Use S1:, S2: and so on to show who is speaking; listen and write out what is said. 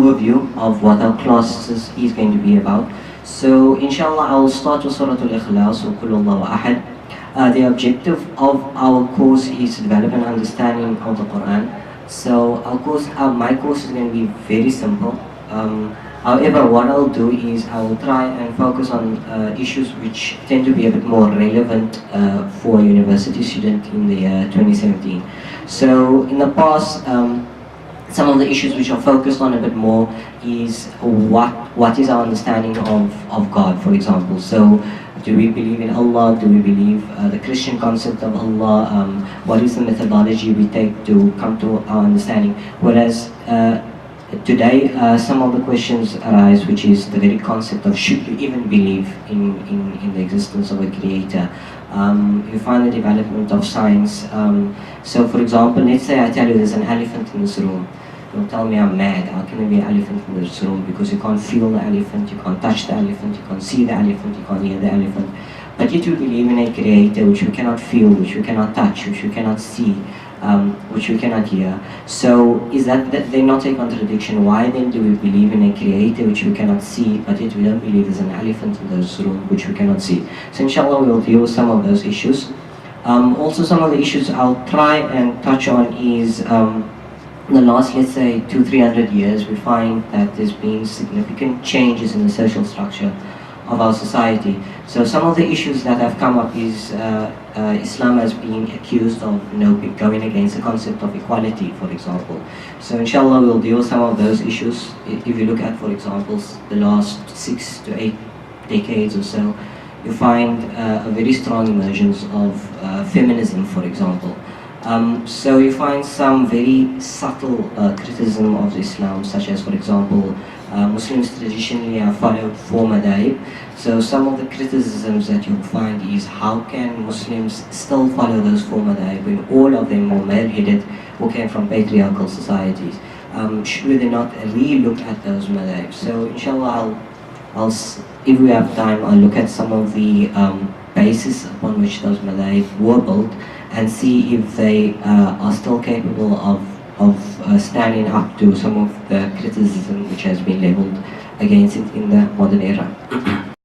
S1: overview of what our class is going to be about. So inshallah I'll start with Surah Al-Ikhlas or Qul Huwallahu Ahad. The objective of our course is to develop an understanding of the Qur'an. So my course is going to be very simple. However, what I'll do is I will try and focus on issues which tend to be a bit more relevant for a university student in the year 2017. So in the past, some of the issues which are focused on a bit more is what is our understanding of God, for example. So do we believe in Allah? Do we believe the Christian concept of Allah? What is the methodology we take to come to our understanding? Whereas today, some of the questions arise, which is the very concept of should you even believe in the existence of a creator? You find the development of science. So for example, let's say I tell you there's an elephant in this room. Don't tell me I'm mad. How can there be an elephant in this room? Because you can't feel the elephant, you can't touch the elephant, you can't see the elephant, you can't hear the elephant. But yet you believe in a creator which you cannot feel, which you cannot touch, which you cannot see, which we cannot hear. So is that then not a contradiction? Why then do we believe in a creator which we cannot see, but yet we don't believe there's an elephant in this room which we cannot see? So inshallah we'll deal with some of those issues. Also some of the issues I'll try and touch on is in the last, let's say, 200-300 years, we find that there's been significant changes in the social structure of our society. So some of the issues that have come up is Islam has been accused of going against the concept of equality, for example. So inshallah we'll deal with some of those issues. If you look at, for example, the last 6 to 8 decades or so, you find a very strong emergence of feminism, for example. So you find some very subtle criticism of Islam, such as, for example, Muslims traditionally have followed four madhab. So some of the criticisms that you'll find is how can Muslims still follow those four madhab when all of them were male-headed who came from patriarchal societies? Should we then not re-look at those madhab? So inshallah if we have time, I'll look at some of the basis upon which those madhab were built and see if they are still capable of standing up to some of the criticism which has been leveled against it in the modern era.